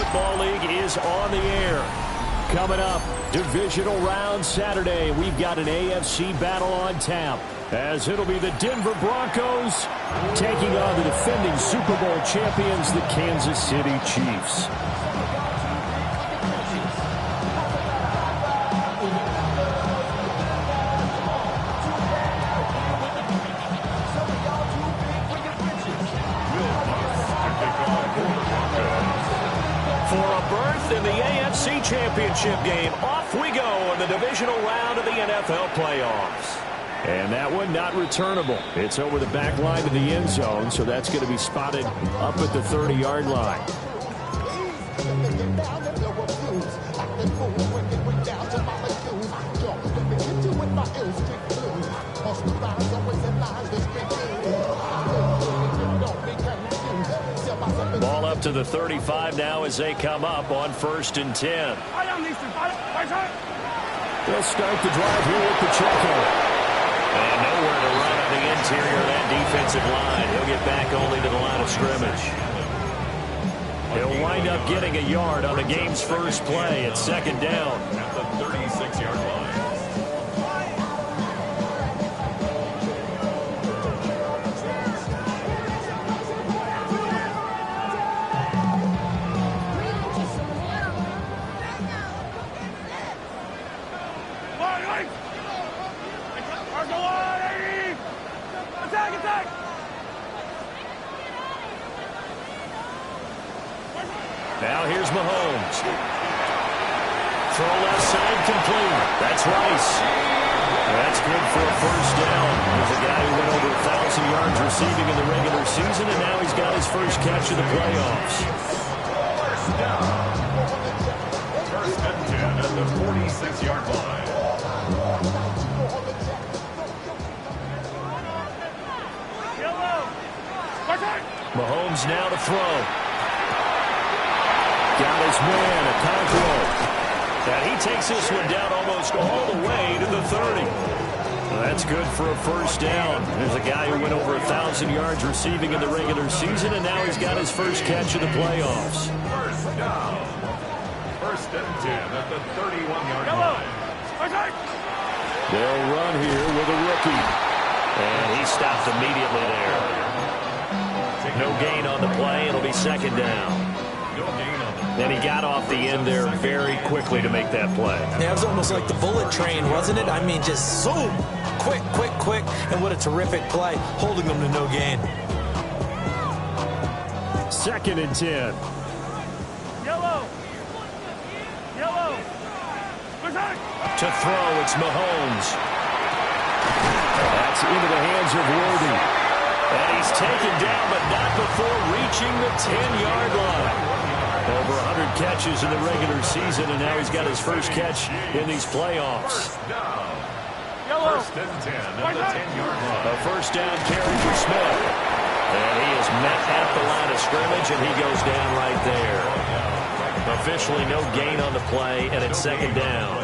Football League is on the air. Coming up, divisional round Saturday. We've got an AFC battle on tap, as it'll be the Denver Broncos taking on the defending Super Bowl champions, the Kansas City Chiefs. In the AFC Championship game, off we go in the divisional round of the NFL playoffs. And that one not returnable. It's over the back line of the end zone, so that's going to be spotted up at the 30-yard line. Ball up to the 35 now as they come up on 1st and 10. They'll start the drive here with Pacheco. And nowhere to run on the interior of that defensive line. He'll get back only to the line of scrimmage. He'll wind up getting a yard on the game's first play at 2nd down. At the 36-yard line. Now here's Mahomes. Throw left side complete. That's Rice. That's good for a 1st down. There's a guy who went over 1,000 yards receiving in the regular season, and now he's got his first catch of the playoffs. 1st down. 1st and 10 at the 46-yard line. Mahomes now to throw. Got his man, Okonkwo. And he takes this one down almost all the way to the 30. That's good for a 1st down. There's a guy who went over 1,000 yards receiving in the regular season, and now he's got his first catch of the playoffs. 1st down. 1st and 10 at the 31-yard line. They'll run here with a rookie. And he stopped immediately there. No gain on the play. It'll be 2nd down. Then he got off the end there very quickly to make that play. Yeah, it was almost like the bullet train, wasn't it? I mean, just zoom. Quick, quick, quick. And what a terrific play, holding them to no gain. 2nd and 10. Yellow. To throw, it's Mahomes. That's into the hands of Worthy. And he's taken down, but not before reaching the 10-yard line. Over 100 catches in the regular season, and now he's got his first catch in these playoffs. 1st and 10 at the 10-yard line. A 1st down carry for Smith. And he is met at the line of scrimmage, and he goes down right there. Officially no gain on the play, and it's 2nd down.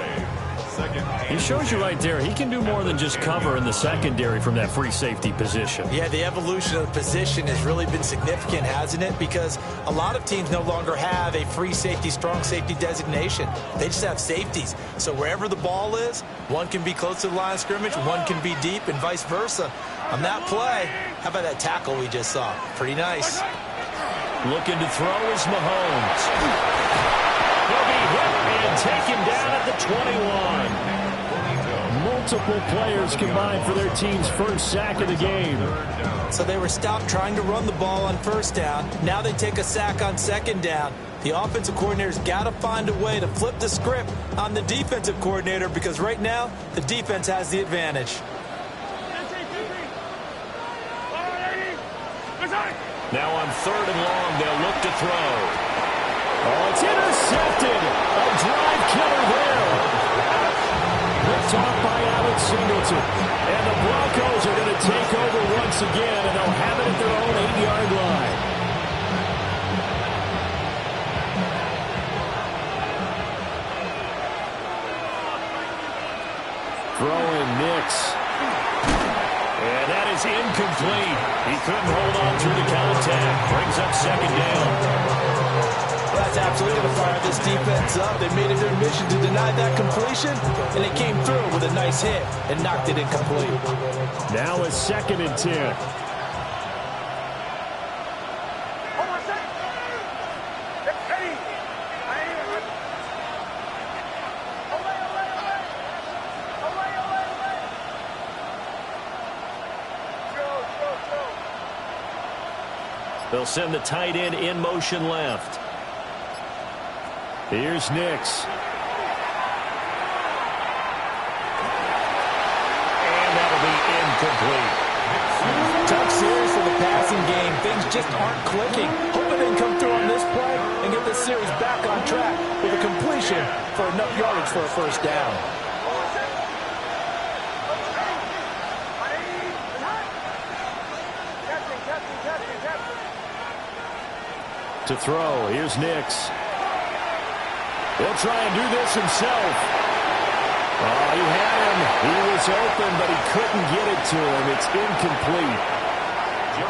He shows you right there, he can do more than just cover in the secondary from that free safety position. Yeah, the evolution of the position has really been significant, hasn't it? Because a lot of teams no longer have a free safety, strong safety designation. They just have safeties. So wherever the ball is, one can be close to the line of scrimmage, one can be deep, and vice versa. On that play, how about that tackle we just saw? Pretty nice. Looking to throw is Mahomes. He'll be hit and taken down at the 21. Multiple players combined for their team's first sack of the game. So they were stopped trying to run the ball on 1st down. Now they take a sack on 2nd down. The offensive coordinator's got to find a way to flip the script on the defensive coordinator, because right now the defense has the advantage. Now on 3rd and long, they'll look to throw. Oh, it's intercepted. A drive killer there. Picked off by Alex Singleton. And the Broncos are going to take over once again, and they'll have it at their own 8-yard line. Throwing Nix. And that is incomplete. He couldn't hold on through the contact. Brings up 2nd down. That's That's absolutely going to fire this defense up. They made it their mission to deny that completion, and they came through with a nice hit and knocked it incomplete. Now a 2nd and 10. They'll send the tight end in motion left. Here's Nix. And that'll be incomplete. Tough series for the passing game. Things just aren't clicking. Hoping they can come through on this play and get this series back on track with a completion for enough yardage for a first down. To throw, here's Nix. He'll try and do this himself. Oh, he had him. He was open, but he couldn't get it to him. It's incomplete.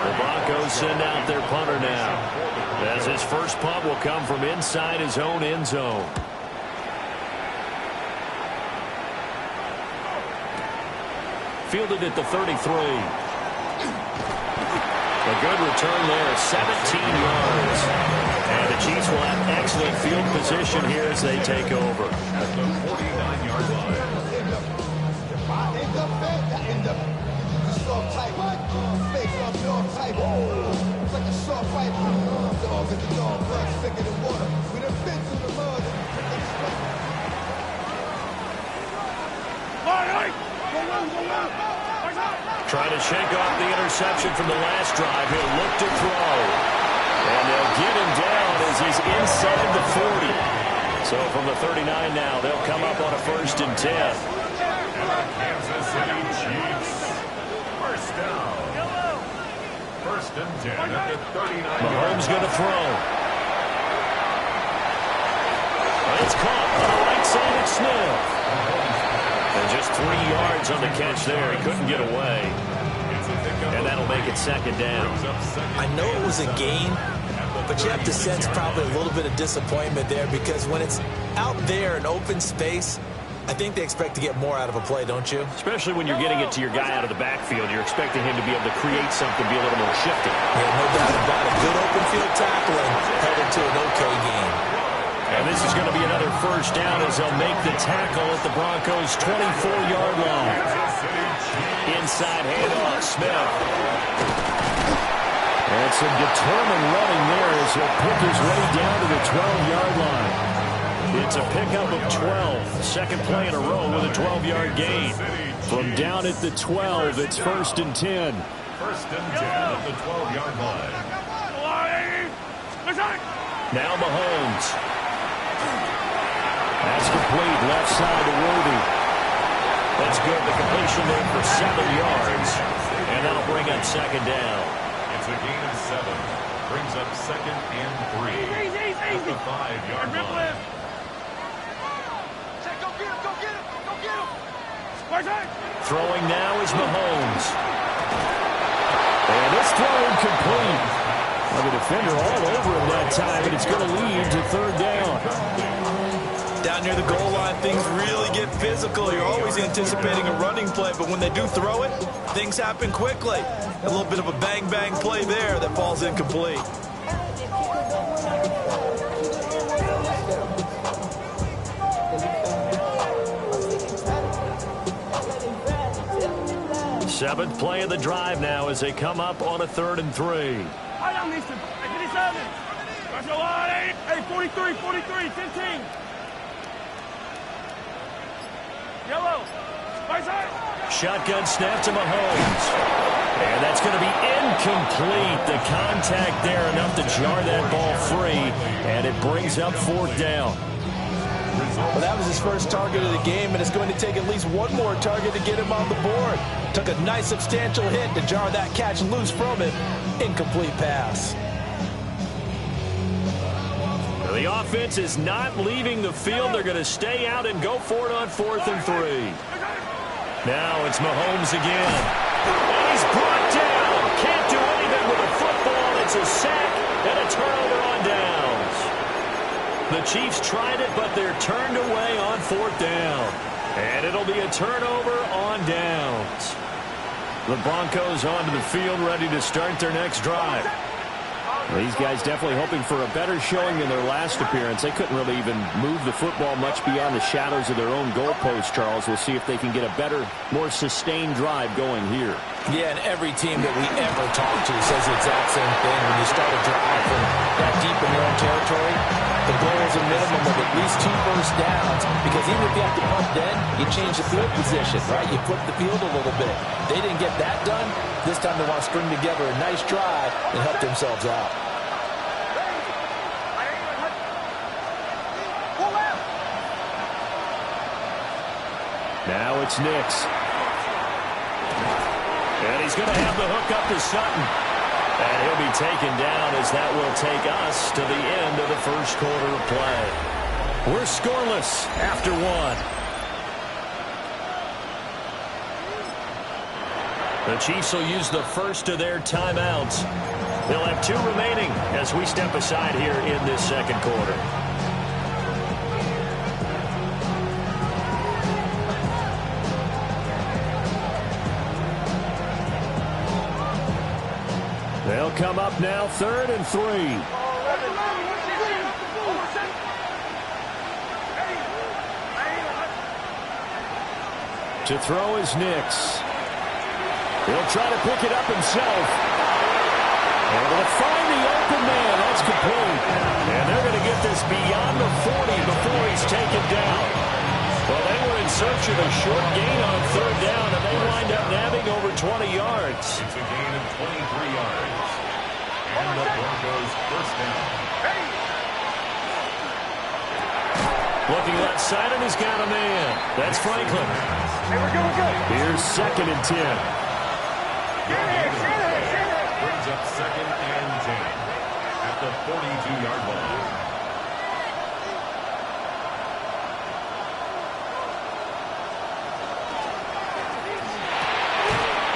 The Broncos send out their punter now, as his first punt will come from inside his own end zone. Fielded at the 33. A good return there, 17 yards. And the Chiefs will have excellent field position here as they take over. At the 49-yard line. Trying to shake off the interception from the last drive. He'll look to throw. And they'll get him down as he's inside the 40. So from the 39 now, they'll come up on a 1st and 10. Kansas City Chiefs. First down. 1st and 10 at the 39. Mahomes going to throw. It's caught on the right side of Smith. And just 3 yards on the catch there. He couldn't get away. And that'll make it 2nd down. I know it was a gain, but you have to sense probably a little bit of disappointment there because when it's out there in open space, I think they expect to get more out of a play, don't you? Especially when you're getting it to your guy out of the backfield. You're expecting him to be able to create something, be a little more shifty. Yeah, no doubt about it. Good open field tackling headed to an okay game. And this is going to be another 1st down as they'll make the tackle at the Broncos' 24-yard line. Inside handoff, Smith. And some determined running there as he'll pick his way down to the 12-yard line. It's a pickup of 12. Second play in a row with a 12-yard gain. From down at the 12, it's 1st and 10. 1st and 10 at the 12-yard line. Now Mahomes. That's complete, left side to Worthy. That's good, the completion there for 7 yards. And that'll bring up 2nd down. It's a gain of 7. Brings up 2nd and 3. At the 5-yard line. Throwing now is Mahomes. And this throw incomplete. Well, the defender all over him that time, and it's going to lead to 3rd down. Down near the goal line, things really get physical. You're always anticipating a running play, but when they do throw it, things happen quickly. A little bit of a bang-bang play there that falls incomplete. Seventh play of the drive now as they come up on a 3rd and 3. Hey, 43, 43, 10. Yellow. Right side. Shotgun snap to Mahomes. And that's going to be incomplete. The contact there enough to jar that ball free. And it brings up 4th down. Well, that was his first target of the game, and it's going to take at least one more target to get him on the board. Took a nice substantial hit to jar that catch loose from it. Incomplete pass. The offense is not leaving the field. They're going to stay out and go for it on 4th and 3. Now it's Mahomes again. And he's brought down. Can't do anything with a football. It's a sack and a turnover on downs. The Chiefs tried it, but they're turned away on 4th down. And it'll be a turnover on downs. The Broncos onto the field, ready to start their next drive. These guys definitely hoping for a better showing than their last appearance. They couldn't really even move the football much beyond the shadows of their own goalpost, Charles. We'll see if they can get a better, more sustained drive going here. Yeah, and every team that we ever talk to says the exact same thing. When you start a drive from that deep in their own territory, the goal is a minimum of at least 2 first downs, because even if you have to punt then, you change the field position, right? You flip the field a little bit. They didn't get that done. This time they want to string together a nice drive and help themselves out. Now it's Nix. And he's going to have the hook up to Sutton. And he'll be taken down as that will take us to the end of the first quarter of play. We're scoreless after 1. The Chiefs will use the first of their timeouts. They'll have 2 remaining as we step aside here in this second quarter. They'll come up now, 3rd and 3. To throw is Nix. He'll try to pick it up himself. Able to find the open man. That's complete. And they're going to get this beyond the 40 before he's taken down. Well, they were in search of a short gain on 3rd down, and they wind up nabbing over 20 yards. It's a gain of 23 yards. And the Broncos first down. Looking left side, and he's got a man. That's Franklin. Hey, we're good. Here's 2nd and 10. Brings up 2nd and 10 at the 42-yard line.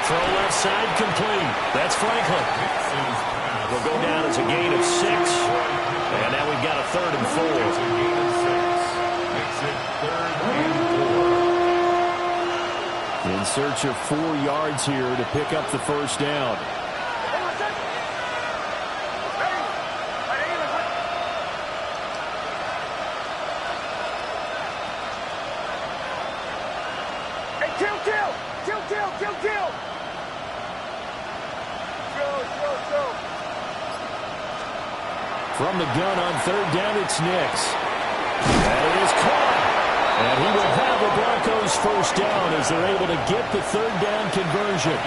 Throw left side complete. That's Franklin. Will go down as a gain of 6. And now we've got a 3rd and 4. It's a gain of 6. Makes it 3rd and 4. In search of 4 yards here to pick up the first down. Kill. From the gun on 3rd down, it's Nix. And it is caught. And he will have the Broncos first down as they're able to get the 3rd down conversion.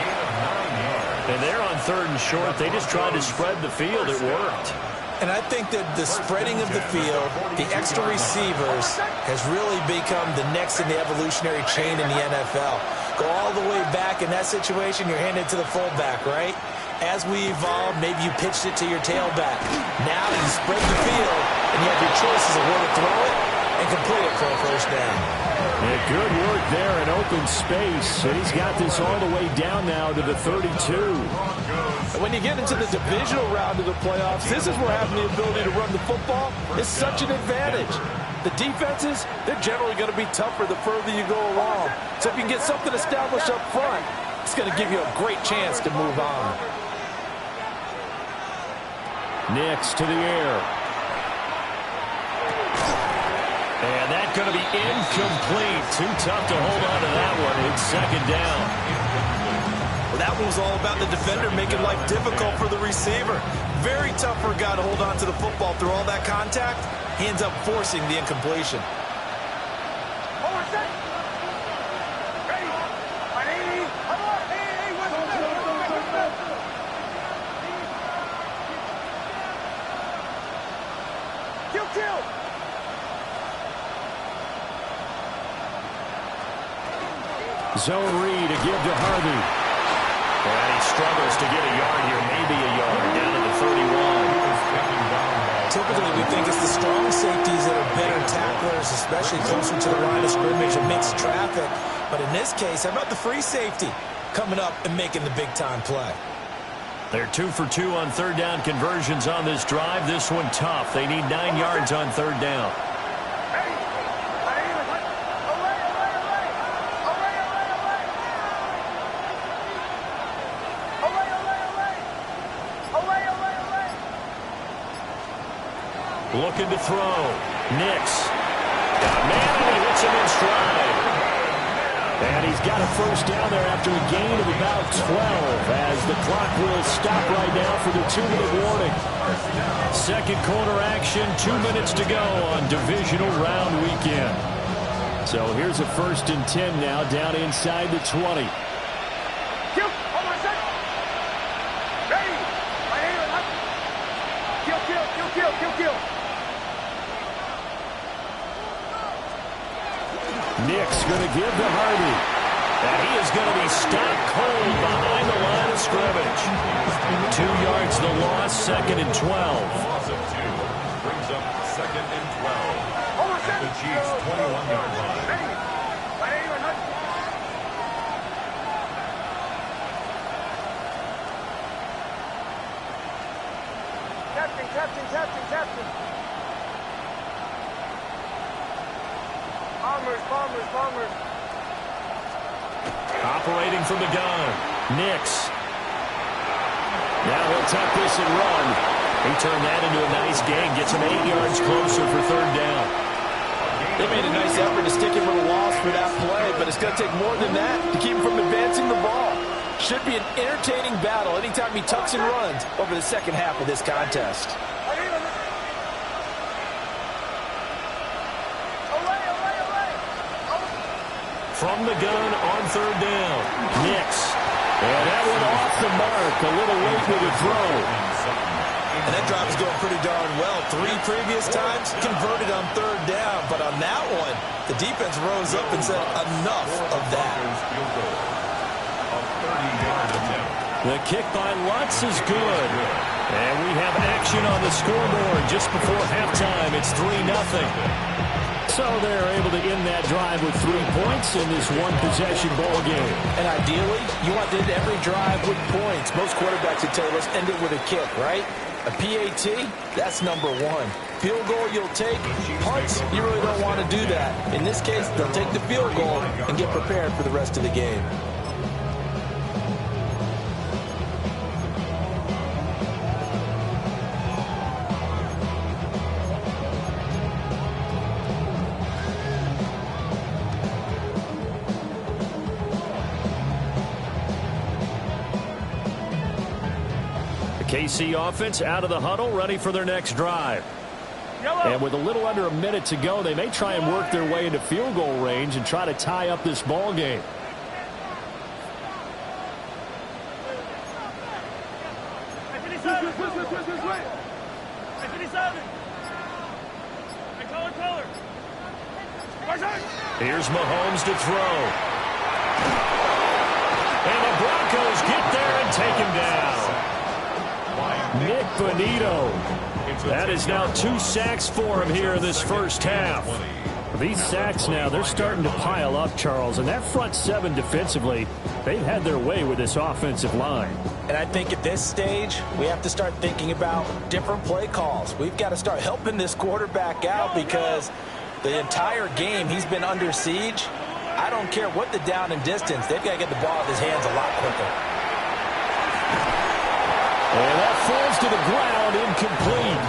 And they're on 3rd and short. They just tried to spread the field. It worked. And I think that the spreading of the field, the extra receivers, has really become the next in the evolutionary chain in the NFL. Go all the way back in that situation, you're handed to the fullback, right? As we evolve, maybe you pitched it to your tailback. Now you spread the field, and you have your choices of where to throw it and complete it for a first down. Yeah, good work there in open space. And he's got this all the way down now to the 32. And when you get into the divisional round of the playoffs, this is where having the ability to run the football is such an advantage. The defenses, they're generally going to be tougher the further you go along. So if you can get something established up front, it's going to give you a great chance to move on. Nix to the air. And that's going to be incomplete. Too tough to hold on to that one. It's 2nd down. Well, that one was all about the defender making life difficult for the receiver. Very tough for a guy to hold on to the football through all that contact. He ends up forcing the incompletion. Zone read to give to Harvey. And he struggles to get a yard here, maybe a yard, down to the 31. Typically, we think it's the strong safeties that are better tacklers, especially closer to the line of scrimmage amidst traffic. But in this case, how about the free safety coming up and making the big-time play? They're 2 for 2 on third down conversions on this drive. This one tough. They need 9 yards on third down. Looking to throw. Nix. Got a man, and he hits him in stride. And he's got a first down there after a gain of about 12 as the clock will stop right now for the 2-minute warning. Second quarter action, 2 minutes to go on divisional round weekend. So here's a 1st and 10 now down inside the 20. Kill. Nick's going to give to Hardy. And he is going to be stopped cold behind the line of scrimmage. 2 yards the loss, 2nd and 12. Loss of 2 brings up 2nd and 12 at the Chiefs' 21-yard line. Captain. Bombers. Operating from the gun. Nix. Now he'll tuck this and run. He turned that into a nice gain. Gets him 8 yards closer for third down. They made a nice effort to stick him with a loss for that play, but it's going to take more than that to keep him from advancing the ball. Should be an entertaining battle anytime he tucks and runs over the second half of this contest. From the gun on third down. Nix. And that one off the mark. A little late with a throw. And that drive is going pretty darn well. 3 previous times converted on third down. But on that one, the defense rose up and said enough of that. The kick by Lutz is good. And we have action on the scoreboard just before halftime. It's 3-0. So they're able to end that drive with 3 points in this one-possession ball game. And ideally, you want to end every drive with points. Most quarterbacks would tell us end it with a kick, right? A PAT, that's number 1. Field goal you'll take. Punts, you really don't want to do that. In this case, they'll take the field goal and get prepared for the rest of the game. KC offense out of the huddle, ready for their next drive. And with a little under a minute to go, they may try and work their way into field goal range and try to tie up this ball game. Here's Mahomes to throw. And the Broncos get there and take him down. Nick Bonito. That is now 2 sacks for him here in this first half. These sacks now, they're starting to pile up, Charles. And that front 7 defensively, they've had their way with this offensive line. And I think at this stage, we have to start thinking about different play calls. We've got to start helping this quarterback out because the entire game he's been under siege. I don't care what the down and distance. They've got to get the ball out of his hands a lot quicker. And that falls to the ground, incomplete.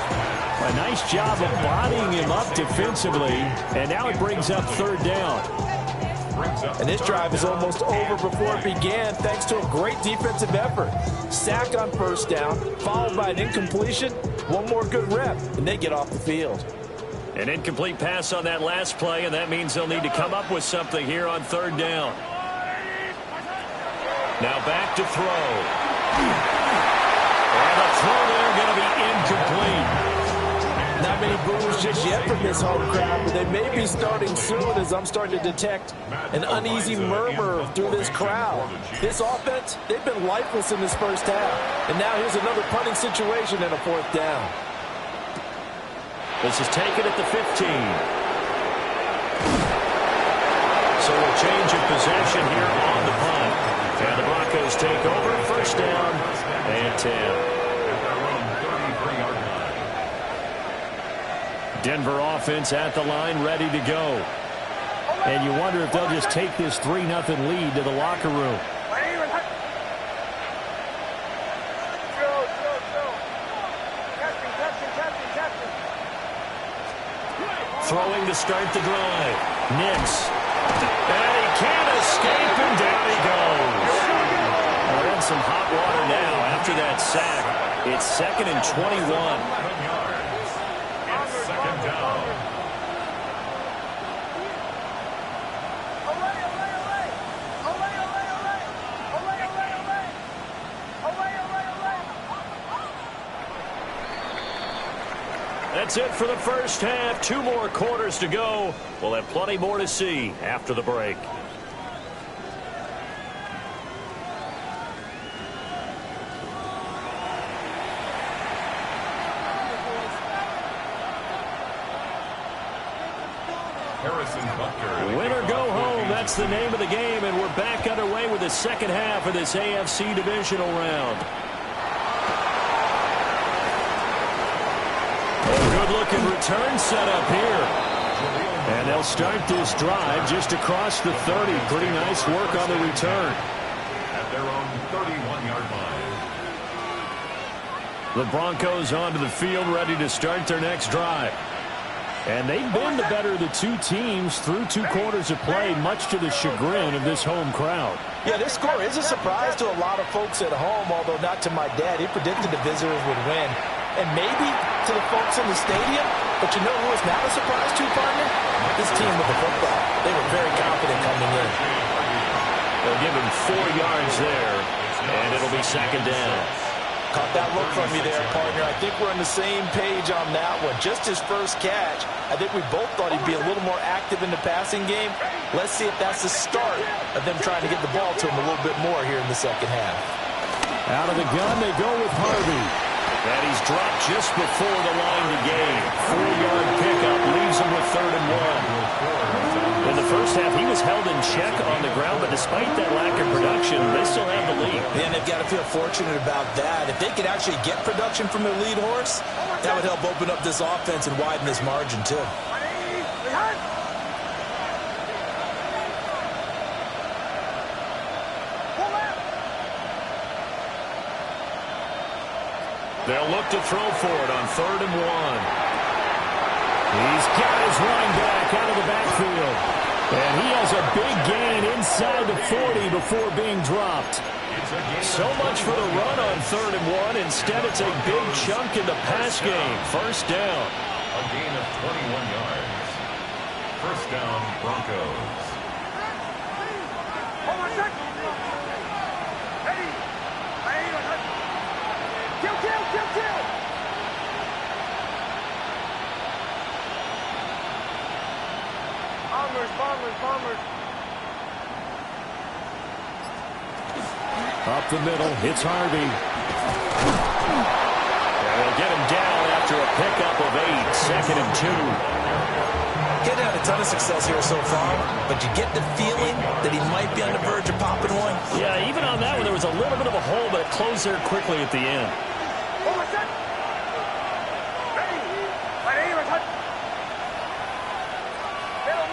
A nice job of bodying him up defensively, and now it brings up third down. And this drive is almost over before it began thanks to a great defensive effort. Sacked on first down, followed by an incompletion, one more good rep, and they get off the field. An incomplete pass on that last play, and that means they'll need to come up with something here on third down. Now back to throw. And the throw there going to be incomplete. Not many boos just yet from this home crowd, but they may be starting soon as I'm starting to detect an uneasy murmur through this crowd. This offense, they've been lifeless in this first half. And now here's another punting situation and a fourth down. This is taken at the 15. So a change of possession here on the punt. And the Broncos take over. First down and 10. Denver offense at the line, ready to go. And you wonder if they'll just take this 3-0 lead to the locker room. Throwing to start the drive. Nix. And he can't escape, and down he goes. We're in some hot water now after that sack. It's 2nd and 21. It's second down. That's it for the first half. 2 more quarters to go. We'll have plenty more to see after the break. Harrison Butker. Win or go home, that's the name of the game, and we're back underway with the second half of this AFC divisional round. Good-looking return set up here. And they'll start this drive just across the 30. Pretty nice work on the return. At their own 31-yard line. The Broncos onto the field, ready to start their next drive. And they've been the better of the two teams through 2 quarters of play, much to the chagrin of this home crowd. Yeah, this score is a surprise to a lot of folks at home, although not to my dad. He predicted the visitors would win. And maybe to the folks in the stadium, but you know who is not a surprise to, partner? This team with the football. They were very confident coming in. They'll give him 4 yards there, and it'll be second down. Caught that look from me there, partner. I think we're on the same page on that one. Just his first catch, I think we both thought he'd be a little more active in the passing game. Let's see if that's the start of them trying to get the ball to him a little bit more here in the second half. Out of the gun, they go with Harvey. And he's dropped just before the line to gain. 4-yard pickup leaves him with 3rd and 1. In the first half, he was held in check on the ground, but despite that lack of production, they still have the lead. And they've got to feel fortunate about that. If they could actually get production from their lead horse, that would help open up this offense and widen this margin, too. They'll look to throw for it on 3rd and 1. He's got his running back out of the backfield. And he has a big gain inside the 40 before being dropped. So much for the run on 3rd and 1. Instead, it's a big chunk in the pass game. First down. A gain of 21 yards. First down, Broncos. Hold on a second. Ready. Kill. Bombers. Up the middle, it's Harvey. And they'll get him down after a pickup of 8, 2nd and 2. He's had a ton of success here so far, but you get the feeling that he might be on the verge of popping one. Yeah, even on that one, there was a little bit of a hole, but it closed there quickly at the end. Hold on a second. Ready.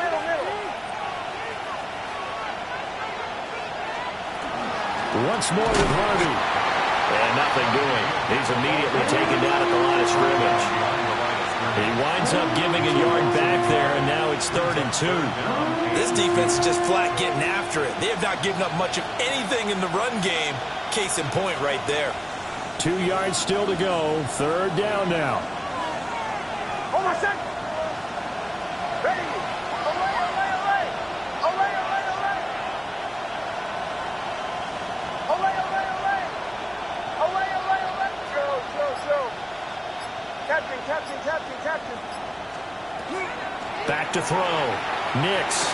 Middle. Once more with Harvey. And nothing doing. He's immediately taken down at the line of scrimmage. He winds up giving a yard back there, and now it's 3rd and 2. This defense is just flat getting after it. They have not given up much of anything in the run game. Case in point right there. 2 yards still to go. 3rd down now. Hold on a second. Ready. Captain. Back to throw. Nix.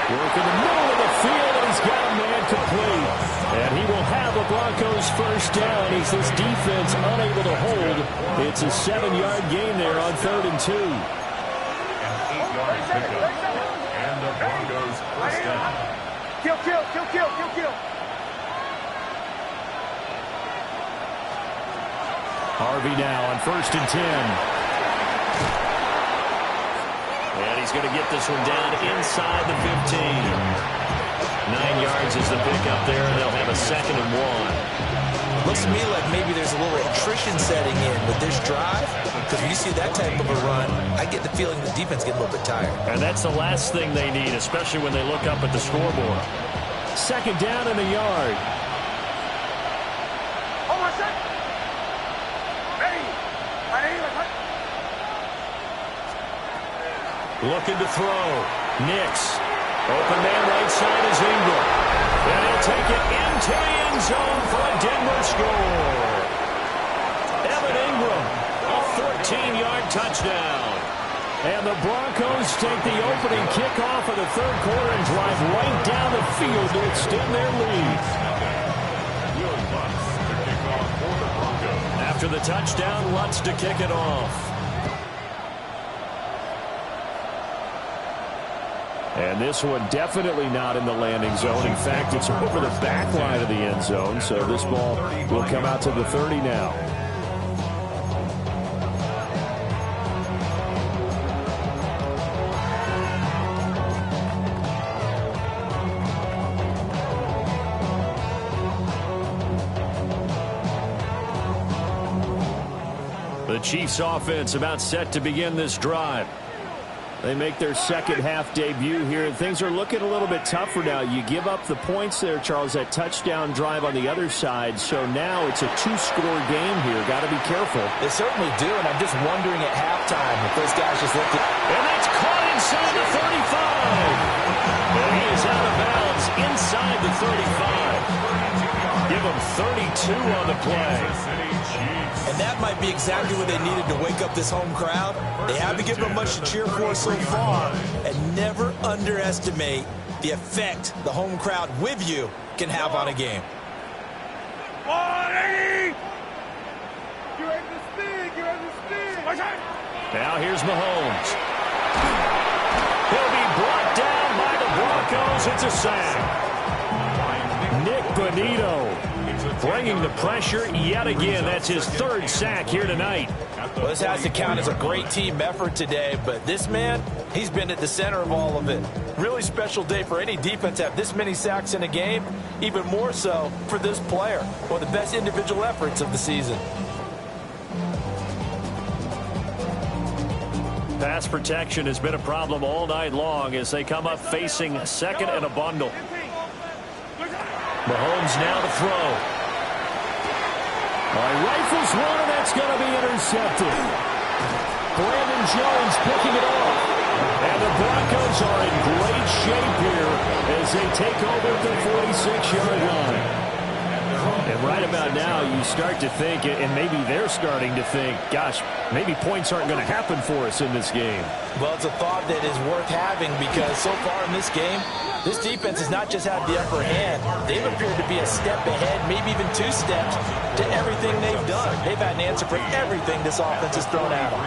Work in the middle of the field, and he's got a man complete. And he will have the Broncos first down as this defense unable to hold. It's a 7-yard gain there on 3rd and 2. An 8-yard pickup. And the Broncos first down. Kill. Harvey now on 1st and 10. And he's going to get this one down inside the 15. 9 yards is the pickup there, and they'll have a 2nd and 1. Looks to me like maybe there's a little attrition setting in with this drive, because when you see that type of a run, I get the feeling the defense gets a little bit tired. And that's the last thing they need, especially when they look up at the scoreboard. 2nd down and a yard. Looking to throw. Nix. Open man right side is Ingram. And he'll take it into the end zone for a Denver score. Evan Ingram, a 14-yard touchdown. And the Broncos take the opening kickoff of the 3rd quarter and drive right down the field to extend their lead. After the touchdown, Lutz to kick it off. And this one definitely not in the landing zone. In fact, it's over the back line of the end zone. So this ball will come out to the 30 now. The Chiefs offense about set to begin this drive. They make their second half debut here, and things are looking a little bit tougher now. You give up the points there, Charles, that touchdown drive on the other side. So now it's a 2-score game here. Got to be careful. They certainly do, and I'm just wondering at halftime if those guys just looked at... And that's caught inside the 35. And he is out of bounds inside the 35. Give him 32 on the play. And that might be exactly what they needed to wake up this home crowd. They haven't given them much to cheer for so far. And never underestimate the effect the home crowd with you can have on a game. Now here's Mahomes. He'll be brought down by the Broncos. It's a sack. Nick Bonito bringing the pressure yet again. That's his 3rd sack here tonight. Well, this has to count as a great team effort today, but this man, he's been at the center of all of it. Really special day for any defense to have this many sacks in a game, even more so for this player. One of the best individual efforts of the season. Pass protection has been a problem all night long as they come up facing 2nd and a bundle. Mahomes now to throw. Rifles one, and that's going to be intercepted. Brandon Jones picking it off. And the Broncos are in great shape here as they take over at the 46-yard line. And right about now, you start to think, and maybe they're starting to think, gosh, maybe points aren't going to happen for us in this game. Well, it's a thought that is worth having because so far in this game, this defense has not just had the upper hand. They've appeared to be a step ahead, maybe even 2 steps to everything they've done. They've had an answer for everything this offense has thrown at them.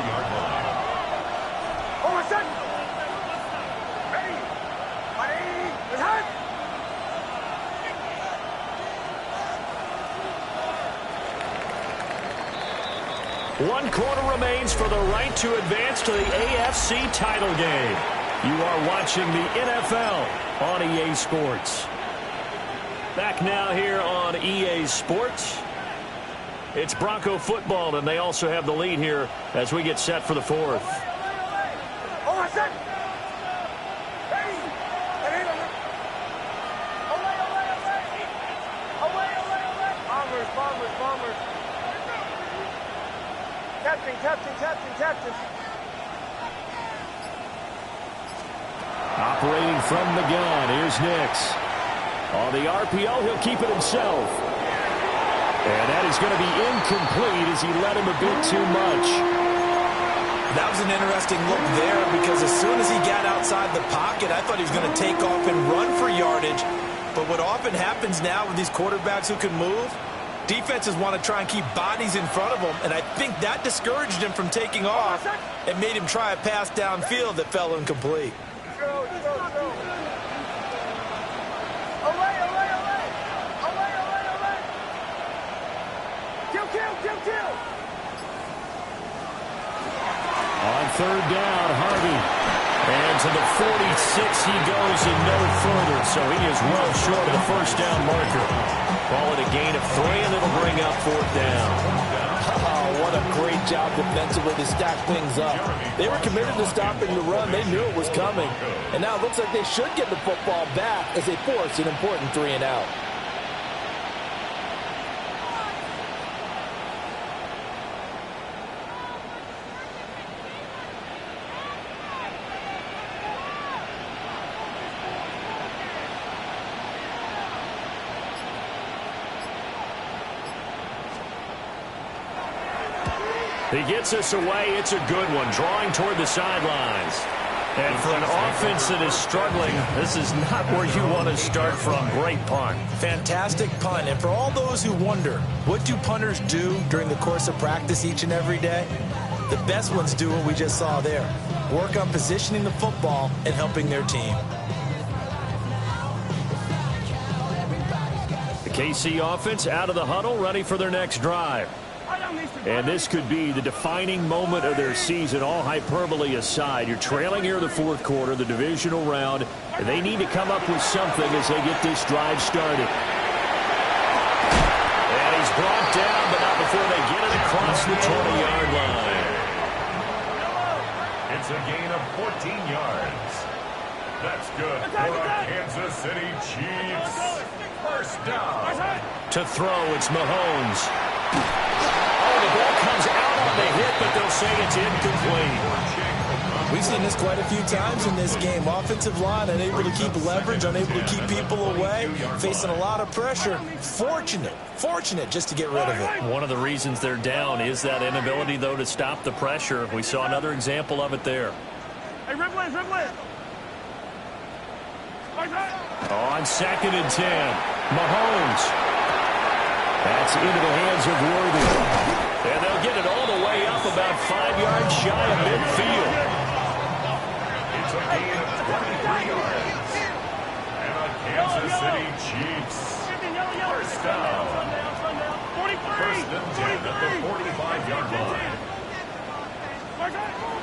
One quarter remains for the right to advance to the AFC title game. You are watching the NFL on EA Sports. Back now here on EA Sports. It's Bronco football, and they also have the lead here as we get set for the 4th. Operating from the gun, here's Nix. On the RPO, he'll keep it himself. And that is going to be incomplete as he let him a bit too much. That was an interesting look there because as soon as he got outside the pocket, I thought he was going to take off and run for yardage. But what often happens now with these quarterbacks who can move, defenses want to try and keep bodies in front of them, and I think that discouraged him from taking off and made him try a pass downfield that fell incomplete. third down. Harvey. And to the 46 he goes and no further. So he is well short of the first down marker. Call it a gain of 3, and it'll bring up fourth down. Oh, what a great job defensively to stack things up. They were committed to stopping the run. They knew it was coming. And now it looks like they should get the football back as they force an important 3 and out. He gets us away. It's a good one, drawing toward the sidelines. And for an offense that is struggling, this is not where you want to start from. Great punt. Fantastic punt. And for all those who wonder, what do punters do during the course of practice each and every day? The best ones do what we just saw there. Work on positioning the football and helping their team. The KC offense out of the huddle, ready for their next drive. And this could be the defining moment of their season, all hyperbole aside. You're trailing here in the fourth quarter, the divisional round. And they need to come up with something as they get this drive started. And he's brought down, but not before they get it across the 20-yard line. It's a gain of 14 yards. That's good for our Kansas City Chiefs. First down. To throw, it's Mahomes. The ball comes out on the hit, but they'll say it's incomplete. We've seen this quite a few times in this game. Offensive line unable to keep leverage, unable to keep people away, facing a lot of pressure. Fortunate just to get rid of it. One of the reasons they're down is that inability, though, to stop the pressure. We saw another example of it there. Hey, Ripley. On 2nd and 10, Mahomes. That's into the hands of Worthy. And they'll get it all the way up about 5 yards shy of midfield. It's a gain of 23 yards. And a Kansas City Chiefs. First down. First and 10 at the 45-yard line.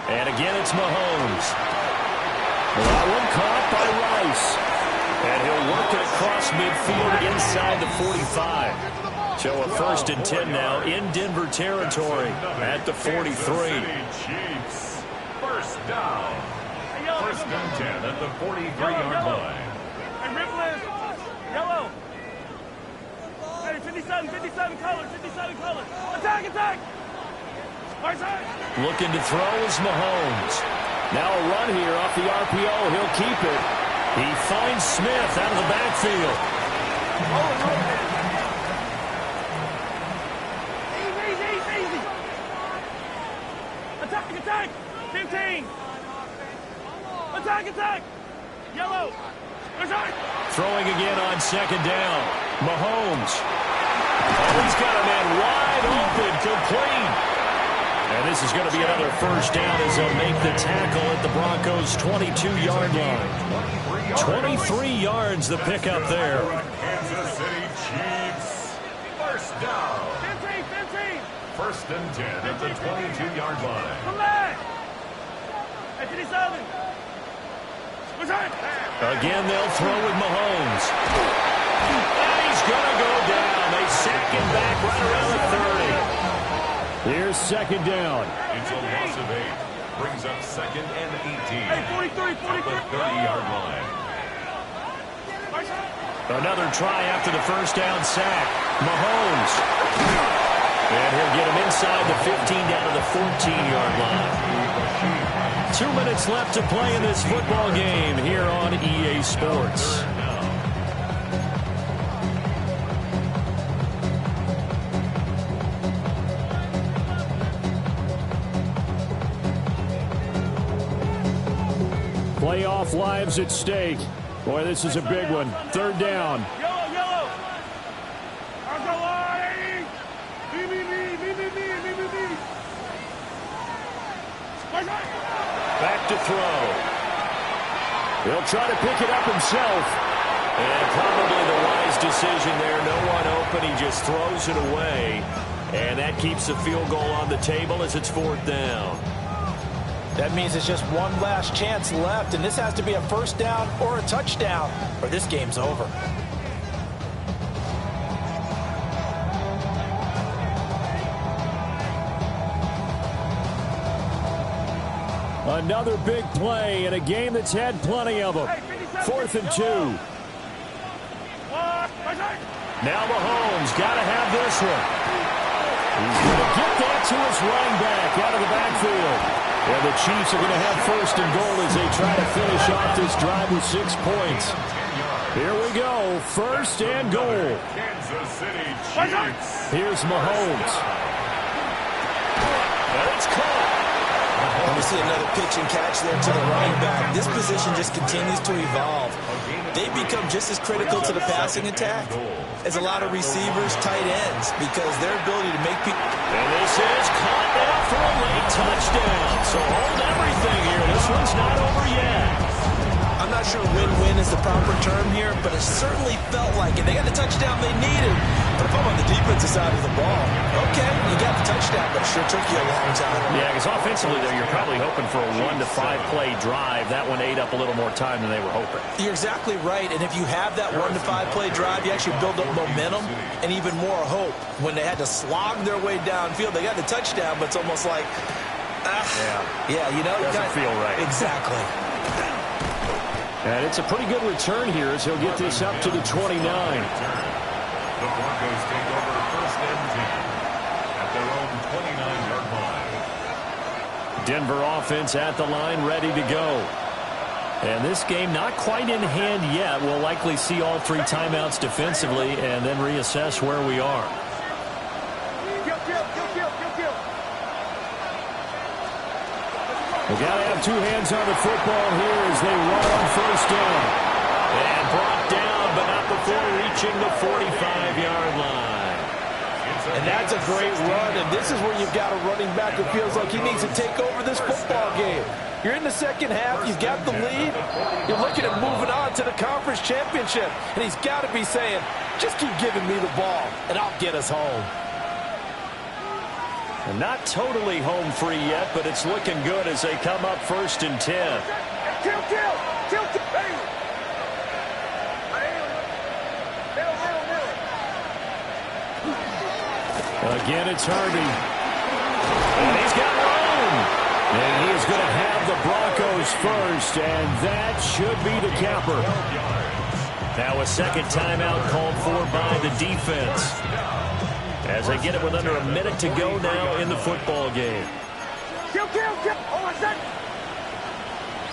And again, it's Mahomes. That one caught by Rice. And he'll work it across midfield inside the 45. So a 1st and 10 now in Denver territory at the 43. Chiefs. First down. First and 10 at the 43-yard line. Hey, Ripley. Yellow. Hey, 57 colors. Attack. Looking to throw is Mahomes. Now a run here off the RPO. He'll keep it. He finds Smith out of the backfield. Easy. Attack. 15. Attack. Yellow. Throwing again on 2nd down. Mahomes. Oh, he's got a man wide open, complete. And this is going to be another first down as they'll make the tackle at the Broncos' 22-yard line. 23 yards the pickup there. Kansas City Chiefs. First down. 15. First and 10 at the 22-yard line. Come back. Hey, 57. Again, they'll throw with Mahomes. And he's going to go down. They sack him back right around the 30. Here's 2nd down. It's a loss of 8. Brings up 2nd and 18. Hey, 43. At the 30-yard line. Another try after the first down sack. Mahomes. And he'll get him inside the 15 down to the 14-yard line. 2 minutes left to play in this football game here on EA Sports. Playoff lives at stake. Boy, this is a big one. 3rd down. Yellow. I'll go wide. Me. Back to throw. He'll try to pick it up himself. And probably the wise decision there. No one open. He just throws it away. And that keeps the field goal on the table as it's 4th down. That means it's just one last chance left, and this has to be a first down or a touchdown, or this game's over. Another big play in a game that's had plenty of them. 4th and 2. Now Mahomes got to have this one. He's going to get that to his running back out of the backfield. Yeah, the Chiefs are going to have 1st and goal as they try to finish off this drive with 6 points. Here we go, 1st and goal. Kansas City Chiefs. Here's Mahomes. And it's caught. We see another pitch and catch there to the running back. This position just continues to evolve. They become just as critical to the passing attack as a lot of receivers, tight ends, because their ability to make people... And this is caught now for a late touchdown. So hold everything here. This one's not over yet. I'm not sure win-win is the proper term here, but it certainly felt like it. They got the touchdown they needed. But if I'm on the defensive side of the ball, okay, you got the touchdown, but it sure took you a long time. Yeah, because offensively there, you're probably hoping for a 1 to 5 play drive. That one ate up a little more time than they were hoping. You're exactly right, and if you have that 1 to 5 play drive, you actually build up momentum and even more hope. When they had to slog their way downfield, they got the touchdown, but it's almost like, yeah, you know, doesn't feel right. Exactly. And it's a pretty good return here as he'll get this up to the 29. The Broncos take over 1st and 10 at their own 29-yard line. Denver offense at the line, ready to go. And this game not quite in hand yet. We'll likely see all 3 timeouts defensively and then reassess where we are. We got to have 2 hands on the football here as they run on 1st down. And brought down, but not before reaching the 45-yard line. And that's a great run, and this is where you've got a running back who feels like he needs to take over this football game. You're in the second half, you've got the lead, you're looking at moving on to the conference championship, and he's got to be saying, just keep giving me the ball, and I'll get us home. And not totally home free yet, but it's looking good as they come up 1st and 10. Again, it's Harvey. And he's got room. And he is going to have the Broncos first, and that should be the capper. Now a second timeout called for by the defense. As they get it with under a minute to go now in the football game. Kill. Hold on a second.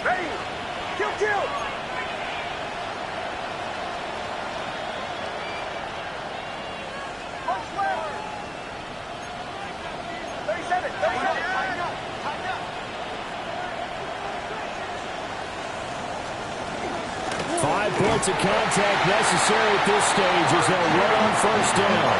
Ready. Kill. First left. 37. 5 points of contact necessary at this stage as they'll run on 1st down.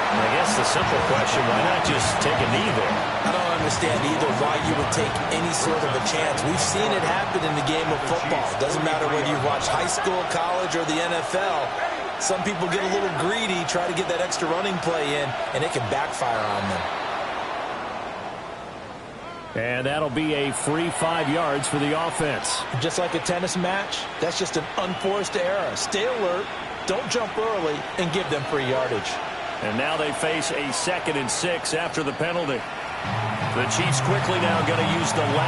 I guess the simple question, why not just take a knee there? I don't understand either why you would take any sort of a chance. We've seen it happen in the game of football. Doesn't matter whether you watch high school, college, or the NFL. Some people get a little greedy, try to get that extra running play in, and it can backfire on them. And that'll be a free 5 yards for the offense. Just like a tennis match, that's just an unforced error. Stay alert, don't jump early, and give them free yardage. And now they face a 2nd and 6 after the penalty. The Chiefs quickly now going to use the last